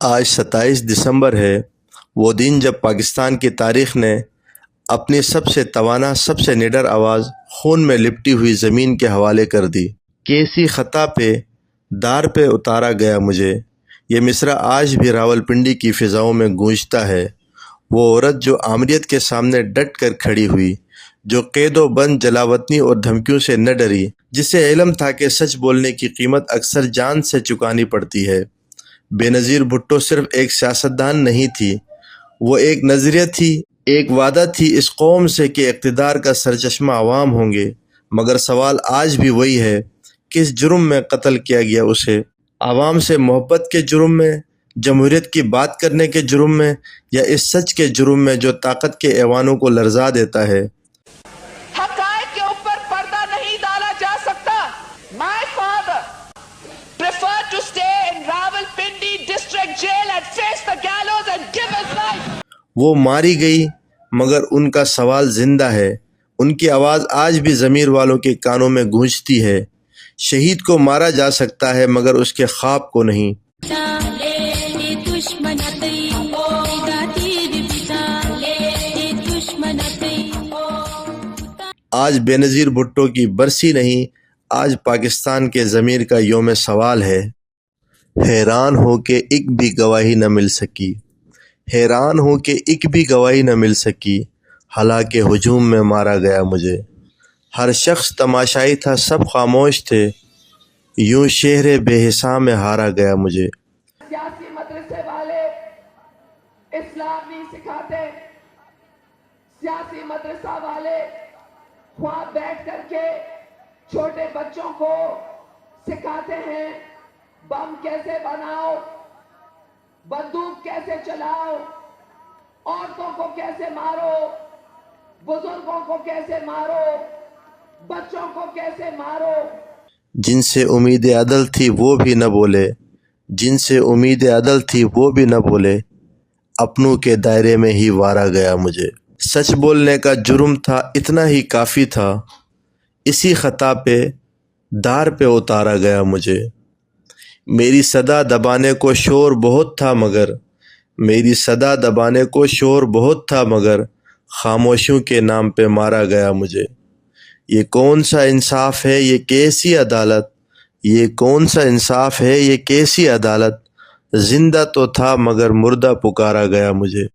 آج 27 دسمبر ہے، وہ دن جب پاکستان کی تاریخ نے اپنی سب سے توانا، سب سے نڈر آواز خون میں لپٹی ہوئی زمین کے حوالے کر دی۔ کیسی خطا پہ دار پہ اتارا گیا مجھے، یہ مصرع آج بھی راولپنڈی کی فضاؤں میں گونجتا ہے۔ وہ عورت جو آمریت کے سامنے ڈٹ کر کھڑی ہوئی، جو قید و بند، جلاوطنی اور دھمکیوں سے نہ ڈری، جسے علم تھا کہ سچ بولنے کی قیمت اکثر جان سے چکانی پڑتی ہے۔ بے نظیر بھٹو صرف ایک سیاستدان نہیں تھی، وہ ایک نظریہ تھی، ایک وعدہ تھی اس قوم سے کہ اقتدار کا سرچشمہ عوام ہوں گے۔ مگر سوال آج بھی وہی ہے، کس جرم میں قتل کیا گیا اسے؟ عوام سے محبت کے جرم میں، جمہوریت کی بات کرنے کے جرم میں، یا اس سچ کے جرم میں جو طاقت کے ایوانوں کو لرزا دیتا ہے؟ حقائق کے اوپر پردہ نہیں ڈالا جا سکتا۔ My father preferred to stay in Rawalpindi district jail and face the gallows and give his life. وہ ماری گئی مگر ان کا سوال زندہ ہے، ان کی آواز آج بھی ضمیر والوں کے کانوں میں گونجتی ہے۔ شہید کو مارا جا سکتا ہے مگر اس کے خواب کو نہیں۔ آج بے نظیر بھٹو کی برسی نہیں، آج پاکستان کے ضمیر کا یوم سوال ہے۔ حیران ہو کہ ایک بھی گواہی نہ مل سکی، حیران ہو کہ ایک بھی گواہی نہ مل سکی، حالانکہ ہجوم میں مارا گیا مجھے۔ ہر شخص تماشائی تھا، سب خاموش تھے، یوں شہر بے حساں میں ہارا گیا مجھے۔ سیاسی مدرسے والے اسلام نہیں سکھاتے، سیاسی مدرسہ والے خواب بیٹھ کر کے چھوٹے بچوں کو سکھاتے ہیں بم کیسے بناؤ، بندوق کیسے چلاؤ، عورتوں کو کیسے مارو، بزرگوں کو کیسے مارو، بچوں کو کیسے مارو۔ جن سے امید عدل تھی وہ بھی نہ بولے، جن سے امید عدل تھی وہ بھی نہ بولے، اپنوں کے دائرے میں ہی وارا گیا مجھے۔ سچ بولنے کا جرم تھا، اتنا ہی کافی تھا، اسی خطا پہ دار پہ اتارا گیا مجھے۔ میری صدا دبانے کو شور بہت تھا مگر، میری صدا دبانے کو شور بہت تھا مگر، خاموشیوں کے نام پہ مارا گیا مجھے۔ یہ کون سا انصاف ہے، یہ کیسی عدالت، یہ کون سا انصاف ہے، یہ کیسی عدالت، زندہ تو تھا مگر مردہ پکارا گیا مجھے۔